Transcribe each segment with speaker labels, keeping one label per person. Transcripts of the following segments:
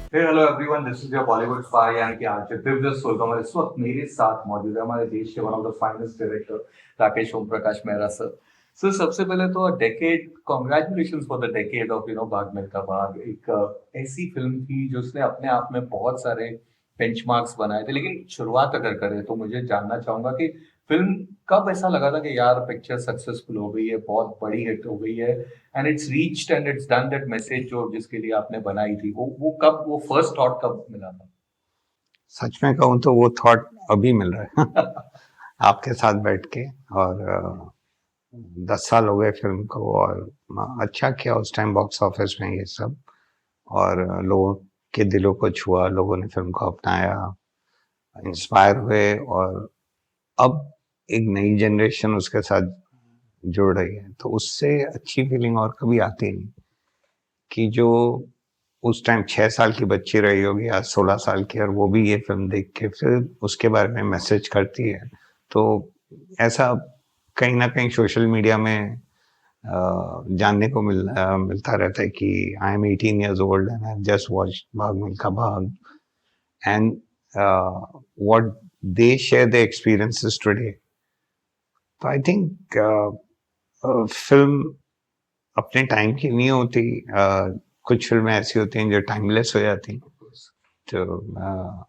Speaker 1: Hey hello everyone, this is your Bollywood spy यानी कि आज दिव्य सोलकम इस वक्त मेरे साथ मौजूद है हमारे देश के one of the finest director Rakesh Om Prakash Mehra sir. Sir सबसे पहले तो decade congratulations for the decade of Bhaag Milkha भाग। एक ऐसी फिल्म थी जो उसने अपने आप में बहुत सारे बेंचमार्क्स बनाए थे, लेकिन शुरुआत अगर करें तो मुझे जानना चाहूंगा कि फिल्म कब ऐसा लगा था कि यार पिक्चर सक्सेसफुल हो गई है, बहुत बड़ी हिट हो गई है and it's reached and it's done that message जो जिसके लिए आपने बनाई थी, वो कब, वो फर्स्ट थॉट कब मिला था?
Speaker 2: सच में कहूँ तो वो थॉट अभी मिल रहा है आपके साथ बैठ के। और 10 साल हो गए फिल्म को, और अच्छा किया उस टाइम बॉक्स ऑफिस में ये सब। और लोगों के दिलों को छुआ, लोगों ने फिल्म को अपनाया, इंस्पायर हुए। और अब एक नई जनरेशन उसके साथ जुड़ रही है, तो उससे अच्छी फीलिंग और कभी आती नहीं कि जो उस टाइम 6 साल की बच्ची रही होगी, आज 16 साल की, और वो भी ये फिल्म देख के फिर उसके बारे में मैसेज करती है। तो ऐसा कहीं ना कहीं सोशल मीडिया में जानने को मिलता रहता है कि I am 18 years old and I've just watched भाग मिल्खा भाग, and what they share their experiences today. तो आई थिंक फिल्म अपने टाइम की नहीं होती। कुछ फिल्में ऐसी होती हैं जो टाइमलेस हो जाती हैं। तो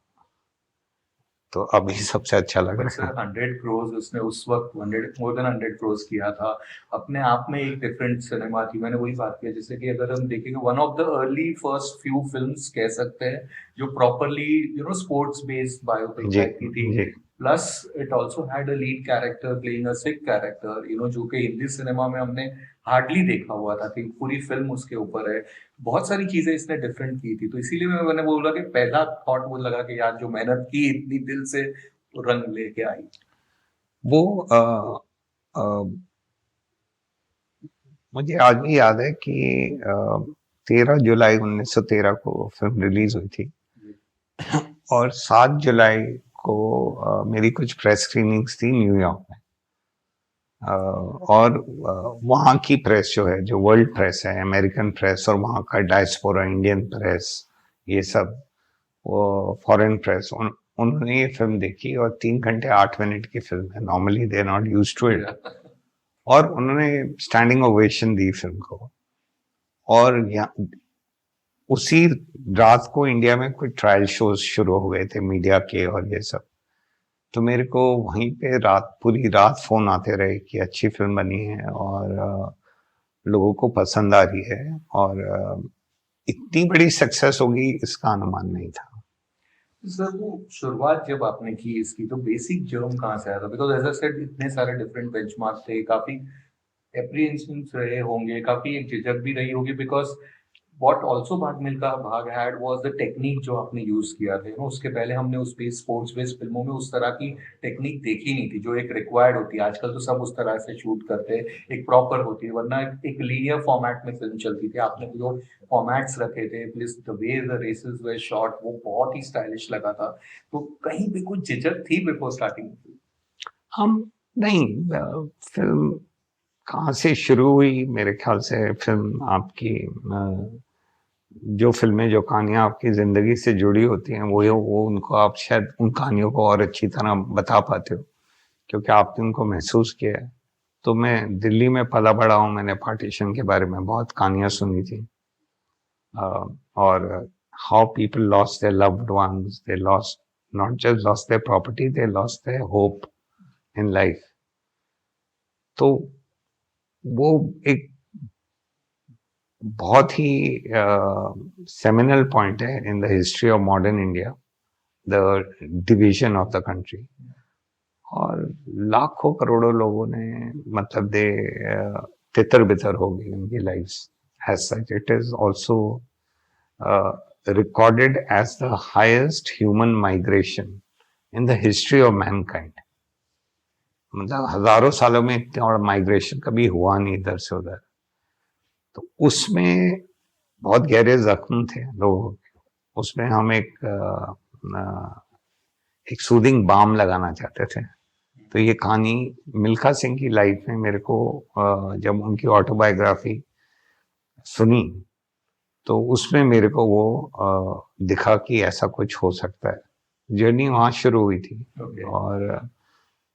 Speaker 2: तो अभी सबसे अच्छा लग
Speaker 1: बट
Speaker 2: रहा है।
Speaker 1: सर 100 करोड़ उसने उस वक्त 100 मोर देन 100 करोड़ किया था, अपने आप में एक डिफरेंट सिनेमा थी। मैंने वही बात की, जैसे कि अगर हम देखेंगे one of the early first few films कह सकते हैं जो प्रॉपरली स्पोर्ट्स बेस्ड बायोपिक
Speaker 2: जी
Speaker 1: टाइप की थी।
Speaker 2: जी।
Speaker 1: Plus it also had a lead character playing a sick character, जो कि हिंदी सिनेमा में हमने हार्डली देखा हुआ था कि पूरी फिल्म उसके ऊपर है। बहुत सारी चीजें इसने डिफरेंट की थी, तो इसीलिए मैंने बोला कि पहला थॉट वो लगा कि यार जो मेहनत की इतनी दिल से तो रंग लेके आई।
Speaker 2: वो अ, मुझे आज भी याद है कि 13 जुलाई 1913 को फिल्म रिलीज हुई थी। और 7 जुलाई को मेरी कुछ प्रेस स्क्रीनिंग्स थी न्यूयॉर्क में। और वहाँ की प्रेस जो है, जो वर्ल्ड प्रेस है, अमेरिकन प्रेस, और वहाँ का डायस्पोरा, इंडियन प्रेस, ये सब, वो फॉरेन प्रेस, उन्होंने ये फिल्म देखी। और 3 घंटे 8 मिनट की फिल्म है, normally they are not used to it. और उन्होंने स्टैंडिंग ओवेशन दी फिल्म को। और उसी रात को इंडिया में कुछ ट्रायल शोज शुरू हो गए थे मीडिया के और ये सब। तो मेरे को वहीं पे पूरी रात फोन आते रहे कि अच्छी फिल्म बनी है और लोगों को पसंद आ रही है, और इतनी बड़ी सक्सेस होगी इसका अनुमान नहीं था।
Speaker 1: सर वो शुरुआत जब आपने की इसकी, तो बेसिक जर्म कहाँ से आया था? बिकॉज एज आई सेड इतने सारे डिफरेंट बेंचमार्क थे, काफी एप्रीहेंशंस रहे होंगे, काफी एक झिझक भी रही होगी। बिकॉज व्हाट आल्सो भाग मिल्खा भाग हैड वाज द टेक्निक जो आपने यूज किया था। उसके पहले हमने उस पे स्पोर्ट्स बेस्ड फिल्मों में उस तरह की टेक्निक देखी नहीं थी जो एक रिक्वायर्ड होती है। आजकल तो सब उस तरह से शूट करते हैं, एक प्रॉपर होती है, वरना एक लीनियर फॉर्मेट में फिल्म चलती थी। आपने जो फॉर्मेट्स रखे थे, plus the way the races were shot, वो बहुत ही स्टाइलिश लगा था। तो कहीं भी कुछ झिझक थी बिफोर स्टार्टिंग?
Speaker 2: हम नहीं, फिल्म कहाँ से शुरू हुई, मेरे ख्याल से फिल्म आपकी जो फिल्में, जो कहानियां आपकी जिंदगी से जुड़ी होती हैं, वो उनको आप शायद उन कहानियों को और अच्छी तरह बता पाते हो, क्योंकि आपने उनको महसूस किया है। तो मैं दिल्ली में पला बड़ा हूँ, मैंने पार्टीशन के बारे में बहुत कहानियां सुनी थी। और how people lost their loved ones, they lost, not just lost their property, they lost their hope in life. तो वो एक बहुत ही सेमिनल पॉइंट है in the history of modern India, the division of the country. और लाखों करोड़ों लोगों ने, मतलब दे तितर बितर हो गई उनकी lifes. As such it is also recorded as the highest human migration in the history of mankind. मतलब हजारों सालों में इतना बड़ा माइग्रेशन कभी हुआ नहीं इधर से उधर। तो उसमें बहुत गहरे जख्म थे लोगों के। उसमें हम एक सूदिंग बाम लगाना चाहते थे। तो ये कहानी मिल्खा सिंह की लाइफ में मेरे को जब उनकी ऑटोबायोग्राफी सुनी, तो उसमें मेरे को वो दिखा कि ऐसा कुछ हो सकता है। जर्नी वहाँ शुरू हुई थी।
Speaker 1: ओके
Speaker 2: और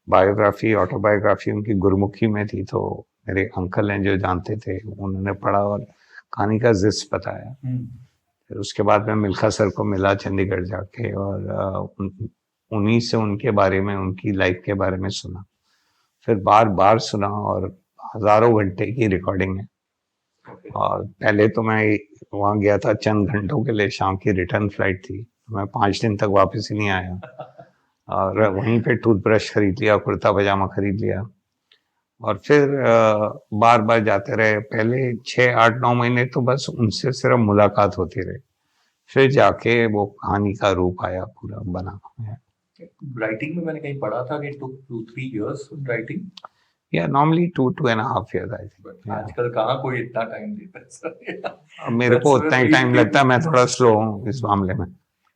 Speaker 2: बायोग्राफी ऑटोबायोग्राफी उनकी गुरुमुखी में थी, तो मेरे अंकल हैं जो जानते थे, उन्होंने पढ़ा और कहानी का जिस बताया। फिर उसके बाद मैं मिल्खा सर को मिला चंडीगढ़ जाके, और उन्हीं से उनके बारे में, उनकी लाइफ के बारे में सुना। फिर बार बार सुना, और हजारों घंटे की रिकॉर्डिंग है। और पहले तो मैं वहाँ गया था चंद घंटों के लिए, शाम की रिटर्न फ्लाइट थी, तो मैं 5 दिन तक वापस ही नहीं आया। और वहीं पे टूथब्रश खरीद लिया, कुर्ता पजामा खरीद लिया, और फिर बार बार जाते रहे। पहले 6, 8, 9 महीने तो बस उनसे सिर्फ मुलाकात होती रही, फिर जाके वो कहानी का रूप आया, पूरा बना।
Speaker 1: राइटिंग में मैंने कहीं पढ़ा था कि टुक 2-3 इयर्स राइटिंग।
Speaker 2: या नॉर्मली 2.5 years आई थिंक।
Speaker 1: आजकल कहाँ कोई इतना टाइम देता है सर।
Speaker 2: मेरे को उतना ही टाइम लगता है, मैं थोड़ा स्लो हूँ इस मामले में।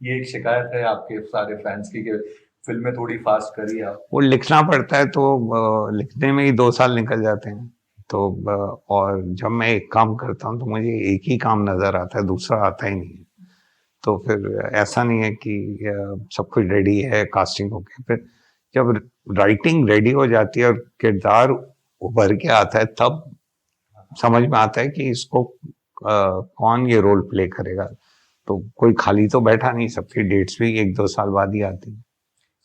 Speaker 1: ये एक शिकायत है आपके सारे फैंस की कि फिल्में थोड़ी फास्ट करिए आप।
Speaker 2: वो लिखना पड़ता है, तो लिखने में ही 2 साल निकल जाते हैं। तो और जब मैं एक काम करता हूँ तो मुझे एक ही काम नजर आता है, दूसरा आता ही नहीं है। तो फिर ऐसा नहीं है कि सब कुछ रेडी है, कास्टिंग हो गई, फिर जब राइटिंग रेडी हो जाती है और किरदार उभर के आता है, तब समझ में आता है कि इसको कौन ये रोल प्ले करेगा। तो कोई खाली तो बैठा नहीं, सबकी डेट्स भी 1-2 साल बाद ही आती है।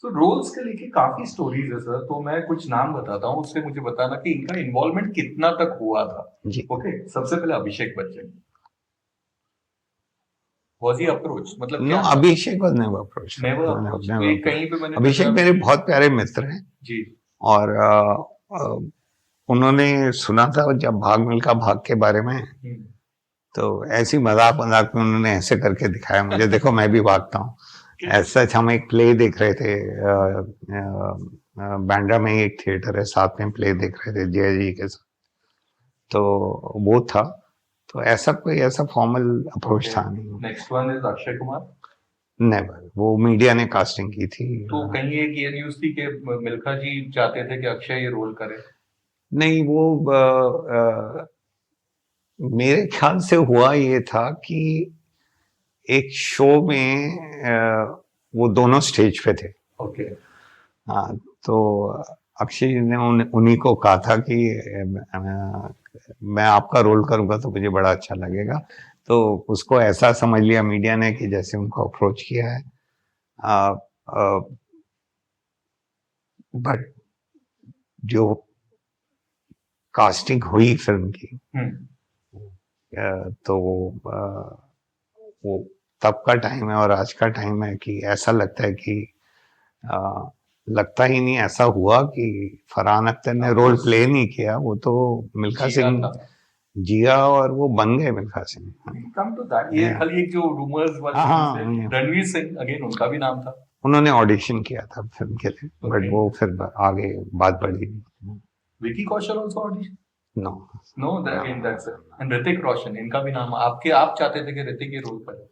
Speaker 1: तो रोल्स के लेके काफी स्टोरीज है सर, तो मैं कुछ नाम बताता हूँ, उससे मुझे बताना कि इनका इन्वॉल्वमेंट कितना तक हुआ था।
Speaker 2: जी।
Speaker 1: ओके, सबसे पहले Abhishek Bachchan, was he approach, मतलब
Speaker 2: नो,
Speaker 1: क्या था?
Speaker 2: Abhishek was never approach.
Speaker 1: Never approach, कहीं पे मैंने
Speaker 2: अभिषेक
Speaker 1: देखा।
Speaker 2: मेरे बहुत प्यारे मित्र हैं।
Speaker 1: जी।
Speaker 2: और उन्होंने सुना था जब भाग मिल्खा भाग के बारे में, तो ऐसी मजाक मजाक में उन्होंने ऐसे करके दिखाया मुझे, देखो मैं भी भागता हूँ। ऐसा हम एक प्ले देख रहे थे, बांद्रा में ही एक थिएटर है, साथ में प्ले देख रहे थे जय जी के साथ, तो वो था। तो ऐसा कोई ऐसा फॉर्मल अप्रोच था नहीं।
Speaker 1: Next one is Akshay Kumar.
Speaker 2: Never, वो मीडिया ने कास्टिंग की थी।
Speaker 1: तो कहीं एक ये न्यूज थी कि मिल्खा जी चाहते थे कि अक्षय ये रोल करे।
Speaker 2: नहीं, वो मेरे ख्याल से हुआ ये था कि एक शो में वो दोनों स्टेज पे थे।
Speaker 1: ओके।
Speaker 2: हाँ, तो अक्षय जी ने उन्हीं को कहा था कि मैं आपका रोल करूंगा तो मुझे बड़ा अच्छा लगेगा। तो उसको ऐसा समझ लिया मीडिया ने कि जैसे उनको अप्रोच किया है। बट जो कास्टिंग हुई फिल्म की, तो वो तब का टाइम है और आज का टाइम है कि ऐसा लगता है कि लगता ही नहीं, ऐसा हुआ कि फरहान अख्तर ने रोल प्ले नहीं किया, वो तो मिल्खा सिंह जिया, और वो बन गए Milkha Singh.
Speaker 1: Come to that, ये खाली एक जो रूमर्स वाली, रणवीर सिंह अगेन उनका भी नाम था।
Speaker 2: उन्होंने ऑडिशन किया था फिल्म के लिए, बट वो फिर आगे बात बढ़ी।
Speaker 1: Vicky Kaushal also audition?
Speaker 2: No,
Speaker 1: no, that's it. And Hrithik Roshan, इनका भी नाम आप चाहते थे कि ऋतिक ये रोल करे?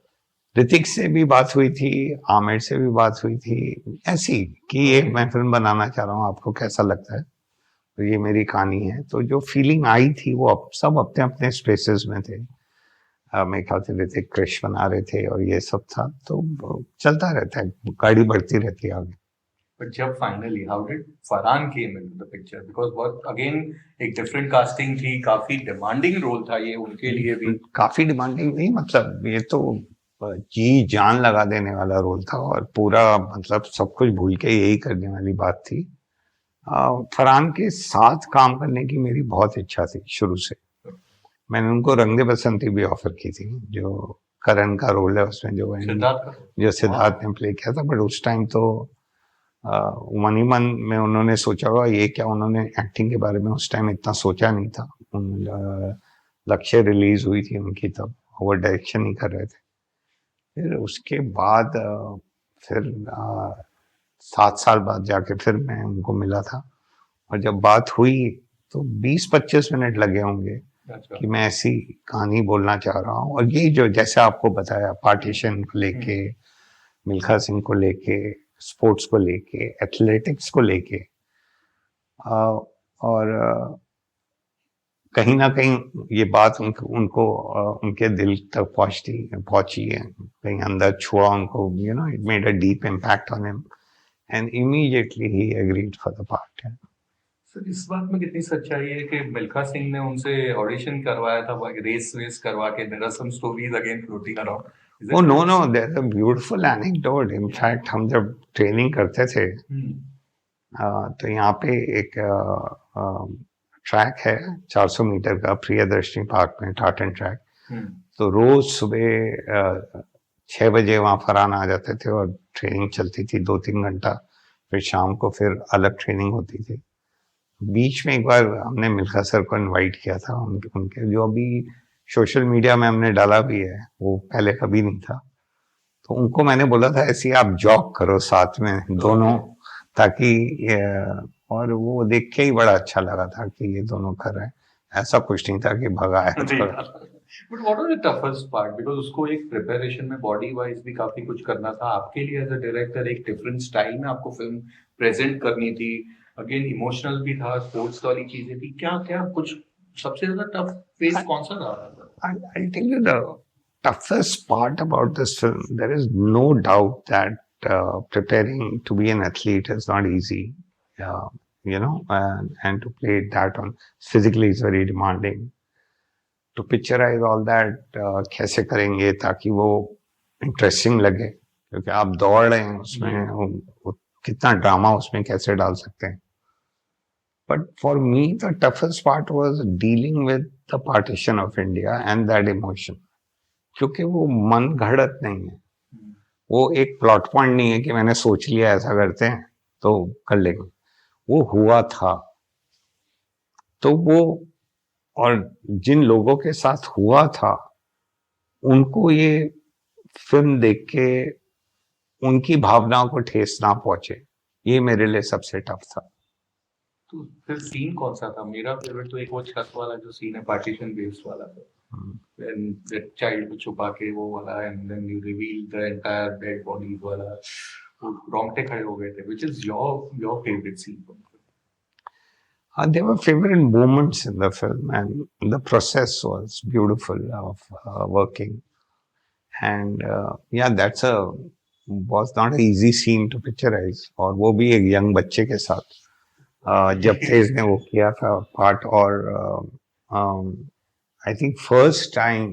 Speaker 2: ऋतिक से भी बात हुई थी, आमिर से भी बात हुई थी, ऐसी कि ये मैं फिल्म बनाना चाह रहा हूँ, आपको कैसा लगता है, तो ये मेरी कहानी है। तो जो फीलिंग आई थी वो सब अपने अपने स्पेसेस में थे। मेरे ख्याल से ऋतिक क्रिश बना रहे थे और ये सब था, तो चलता रहता है, गाड़ी बढ़ती रहती है आगे।
Speaker 1: बट जब finally how did Farhan came into the picture, because बहुत अगेन एक डिफरेंट कास्टिंग थी, काफी डिमांडिंग रोल था ये उनके लिए भी।
Speaker 2: काफी डिमांडिंग नहीं, मतलब ये तो जी जान लगा देने वाला रोल था, और पूरा मतलब सब कुछ भूल के यही करने वाली बात थी। फरहान के साथ काम करने की मेरी बहुत इच्छा थी शुरू से। मैंने उनको रंग दे बसंती भी ऑफर की थी, जो करण का रोल है उसमें, जो सिद्धार्थ ने प्ले किया था। बट उस टाइम तो मन ही मन में उन्होंने सोचा होगा ये क्या, उन्होंने एक्टिंग के बारे में उस टाइम इतना सोचा नहीं था। लक्ष्य रिलीज हुई थी उनकी तब, वो डायरेक्शन ही कर रहे थे। फिर उसके बाद फिर 7 साल बाद जाके फिर मैं उनको मिला था, और जब बात हुई तो 20-25 मिनट लगे होंगे कि मैं ऐसी कहानी बोलना चाह रहा हूँ। और ये जो जैसे आपको बताया, पार्टीशन को लेके, मिल्खा सिंह को लेके, स्पोर्ट्स को लेके, एथलेटिक्स को लेके, और कहीं ना कहीं ये बात उनको उनके दिल तक पहुंची है, कहीं अंदर छुआ उनको, it made a deep impact on him and immediately he agreed for the part.
Speaker 1: Sir इस बात में कितनी सच्चाई है कि मिल्खा सिंह ने उनसे ऑडिशन करवाया था, रेस वेस करवा के, there are some stories again floating around, is
Speaker 2: oh
Speaker 1: it
Speaker 2: no
Speaker 1: true?
Speaker 2: No, there a beautiful anecdote. In fact हम जब ट्रेनिंग करते थे तो यहाँ पे एक ट्रैक है 400 मीटर का प्रियदर्शनी पार्क में, टाटन ट्रैक। तो रोज सुबह 6 बजे वहाँ फरहान आ जाते थे और ट्रेनिंग चलती थी 2-3 घंटा, फिर शाम को फिर अलग ट्रेनिंग होती थी। बीच में एक बार हमने मिल्खा सर को इनवाइट किया था, उनके जो अभी सोशल मीडिया में हमने डाला भी है, वो पहले कभी नहीं था। तो उनको मैंने बोला था ऐसे ही आप जॉग करो साथ में दोनों, ताकि और वो देख के ही बड़ा अच्छा लगा था कि ये दोनों कर रहे हैं। ऐसा कुछ नहीं था कि भगा है थोड़ा।
Speaker 1: But what was the toughest part, because उसको एक प्रिपरेशन में बॉडी वाइज भी काफी कुछ करना था आपके लिए एज अ डायरेक्टर, एक डिफरेंट स्टाइल में आपको फिल्म प्रेजेंट करनी थी, अगेन इमोशनल भी था, स्पोर्ट्स वाली चीजें थी, क्या क्या कुछ सबसे ज्यादा टफ फेज कौन सा रहा था?
Speaker 2: I'll tell you the toughest part about this film. There is no doubt that preparing to be an athlete is not easy. And to play that on physically is very demanding. To picturize all that कैसे करेंगे ताकि वो interesting लगे, क्योंकि आप दौड़ रहे हैं उसमें, वो कितना ड्रामा उसमें कैसे डाल सकते हैं। But for me, the toughest part was dealing with the partition of India and that emotion. क्योंकि वो मन घड़त नहीं है, वो एक प्लॉट पॉइंट नहीं है कि मैंने सोच लिया ऐसा करते हैं तो कर लेंगे, वो हुआ था। तो वो, और जिन लोगों के साथ हुआ था उनको ये फिल्म देख के उनकी भावनाओं को ठेस ना पहुंचे, ये मेरे लिए सबसे टफ था।
Speaker 1: तो फिर सीन कौन सा था? मेरा फेवरेट तो एक वो छत वाला जो सीन है, पार्टीशन बेस्ड वाला था, when that child को छुपा के वो वाला, and then you reveal the entire dead bodies वाला, वो रोंगटे खड़े हो गए थे, which is your favorite scene from the film?
Speaker 2: There were favorite moments in the film, and the process was beautiful of working. And yeah, was not an easy scene to picturize, और वो भी एक young बच्चे के साथ जब तेज ने वो किया था पार्ट। और आई थिंक फर्स्ट टाइम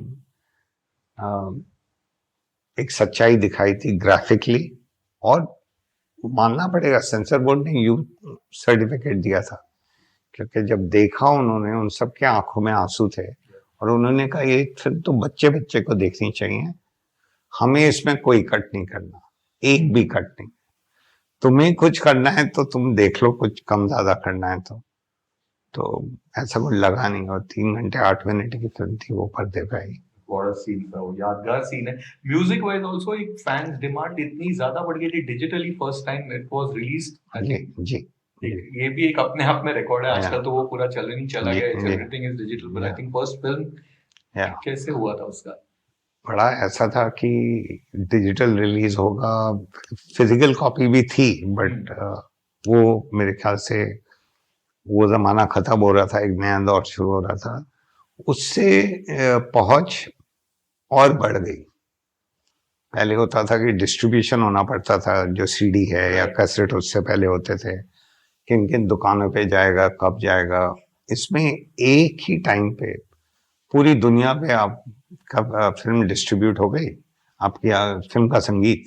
Speaker 2: एक सच्चाई दिखाई थी ग्राफिकली, और मानना पड़ेगा सेंसर बोर्ड ने यू सर्टिफिकेट दिया था, क्योंकि जब देखा उन्होंने, उन सबके आंखों में आंसू थे और उन्होंने कहा ये फिल्म तो बच्चे बच्चे को देखनी चाहिए, हमें इसमें कोई कट नहीं करना, एक भी कट नहीं, तुम्हें कुछ करना है तो तुम देख लो, कुछ कम ज्यादा करना है तो ऐसा कुछ लगा नहीं। और 3 घंटे 8 मिनट की फिल्म थी, वो पर्दे पे आई।
Speaker 1: बड़ा सीन था वो, यादगार सीन है। म्यूजिक वाइज आल्सो एक फैंस डिमांड इतनी ज्यादा बढ़ गई थी, digitally first time it was released.
Speaker 2: जी
Speaker 1: ये भी एक अपने आप में रिकॉर्ड है। आजकल तो वो पूरा चलन ही चला गया, everything is digital, but I think first film कैसे हुआ था उसका?
Speaker 2: बड़ा ऐसा था कि डिजिटल रिलीज होगा, फिजिकल कॉपी भी थी, बट वो मेरे ख्याल से वो जमाना खत्म हो रहा था, एक नया दौर शुरू हो रहा था, उससे पहुंच और बढ़ गई। पहले होता था कि डिस्ट्रीब्यूशन होना पड़ता था, जो सीडी है या कैसेट उससे पहले होते थे, किन किन दुकानों पे जाएगा, कब जाएगा। इसमें एक ही टाइम पे पूरी दुनिया पे आप फिल्म डिस्ट्रीब्यूट हो गई, आपकी फिल्म का संगीत,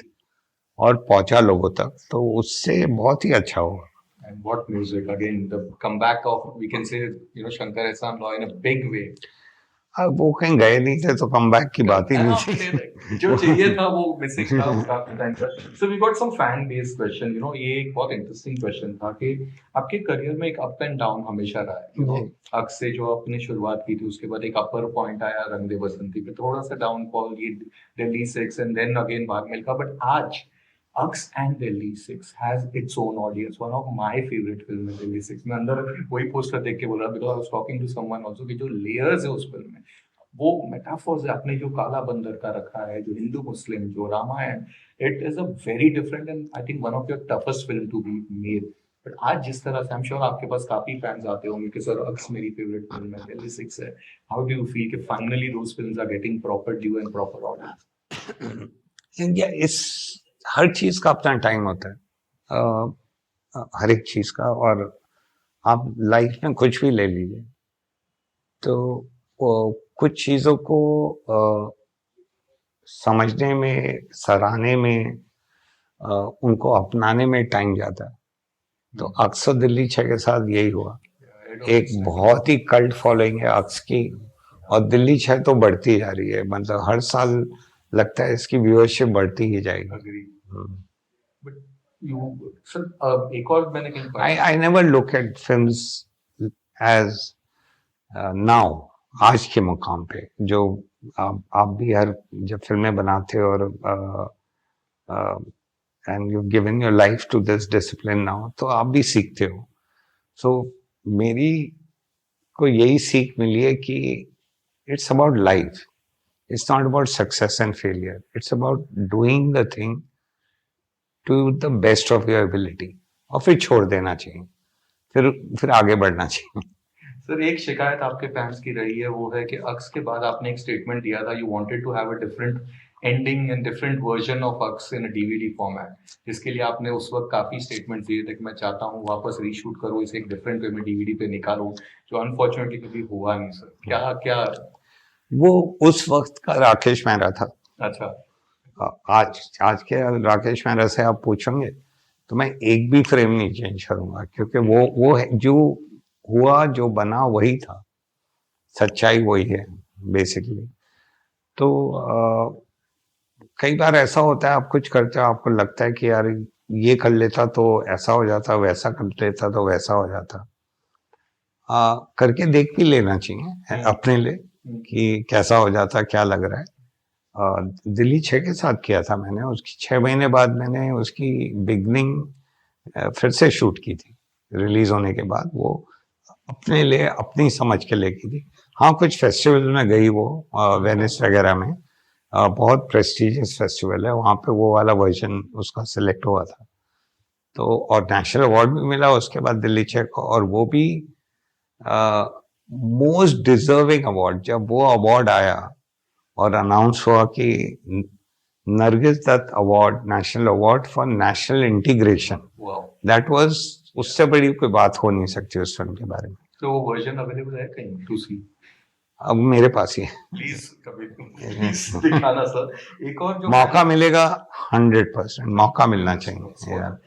Speaker 2: और पहुंचा लोगों तक, तो उससे बहुत ही अच्छा हुआ।
Speaker 1: And what music again, the comeback of, we can say, Shankar Ehsaan Loy in a big way.
Speaker 2: अब वो कहीं गए नहीं थे तो कमबैक की बात ही नहीं थी।
Speaker 1: जो चाहिए था वो मिसिंग था काफी टाइम पर। So we got some fan based question, ये एक बहुत इंटरेस्टिंग क्वेश्चन था कि आपके करियर में एक अप एंड डाउन हमेशा रहा है। अक्स से जो आपने शुरुआत की थी, उसके बाद एक अपर पॉइंट आया रंग दे बसंती पे, थोड़ा सा डाउनफॉल, ये दिल्ली 6 एंड देन अगेन भाग मिल्खा, बट आज Ux and Delhi 6 has its own audience. One of my favorite film है Delhi 6। मैं अंदर वही पोस्टर देख के बोला, because I was talking to someone also, कि जो layers है उस फिल्म में, वो मेटाफोर्स है, आपने जो काला बंदर का रखा है, जो हिंदू मुस्लिम, जो Ramayan, it is a very different and I think one of your toughest film to be made. But आज जिस तरह से आई एम श्योर आपके पास काफी फैंस आते होंगे कि सर अक्स मेरी फेवरेट फिल्म है, दिल्ली 6 है, हाउ डू यू फील कि finally those films are getting proper due and proper audience?
Speaker 2: India इस हर चीज का अपना टाइम होता है, हर एक चीज का। और आप लाइफ में कुछ भी ले लीजिए, तो कुछ चीजों को समझने में, सराहने में, उनको अपनाने में टाइम जाता है। तो अक्सर दिल्ली 6 के साथ यही हुआ। एक बहुत ही कल्ट फॉलोइंग है अक्स की, और दिल्ली 6 तो बढ़ती जा रही है, मतलब हर साल लगता है इसकी व्यूअरशिप बढ़ती ही जाएगी।
Speaker 1: बट यू सर एक और मैंने कहीं पढ़ा,
Speaker 2: I never look at films as now, आज के मुकाम पे जो आप भी हर जब फिल्में बनाते हो और and you given your life to this discipline now, तो आप भी सीखते हो। सो मेरी को यही सीख मिली है कि it's about life, it's not about success and failure, it's about doing the thing to the best of your ability, और फिर छोड़ देना चाहिए, फिर आगे बढ़ना चाहिए।
Speaker 1: सर एक शिकायत आपके फैंस की रही है, वो है कि अक्स के बाद आपने एक स्टेटमेंट दिया था, you wanted to have a different ending and different version of Aks in a DVD format, जिसके लिए आपने उस वक्त काफी स्टेटमेंट दिए थे कि मैं चाहता हूँ वापस रीशूट करूँ, इसे एक डिफरेंट वे में डीवीडी पे निकालूं, जो अनफॉर्चुनेटली कभी हुआ नहीं सर। क्या क्या?
Speaker 2: वो उस वक्त का राकेश मेहरा था।
Speaker 1: अच्छा,
Speaker 2: आज के राकेश मेहरा से आप पूछोगे तो मैं एक भी फ्रेम नहीं चेंज करूंगा, क्योंकि वो है, जो हुआ जो बना वही था, सच्चाई वही है बेसिकली। तो कई बार ऐसा होता है, आप कुछ करते हो, आपको लगता है कि यार ये कर लेता तो ऐसा हो जाता, वैसा कर लेता तो वैसा हो जाता। करके देख भी लेना चाहिए अपने लिए कि कैसा हो जाता, क्या लग रहा है। दिल्ली 6 के साथ किया था मैंने, उसकी 6 महीने बाद मैंने उसकी बिगनिंग फिर से शूट की थी, रिलीज होने के बाद। वो अपने लिए, अपनी समझ के लिए की थी। हाँ, कुछ फेस्टिवल में गई वो, वेनिस वगैरह में, बहुत प्रेस्टिजियस फेस्टिवल है वहाँ पे, वो वाला वर्जन उसका सिलेक्ट हुआ था। तो और नेशनल अवार्ड भी मिला उसके बाद दिल्ली 6 को, और वो भी मोस्ट डिजर्विंग अवार्ड। जब वो अवार्ड आया और अनाउंस हुआ कि Nargis Dutt award, national award for national integration, that was, उससे बड़ी कोई बात हो नहीं सकती उस फिल्म के बारे में।
Speaker 1: तो वो वर्जन अवेलेबल है कहीं टू सी?
Speaker 2: अब मेरे पास ही है,
Speaker 1: प्लीज कभी प्लीज दिखाना सर। एक और जो
Speaker 2: मौका मिलेगा, 100% मौका मिलना चाहिए यार।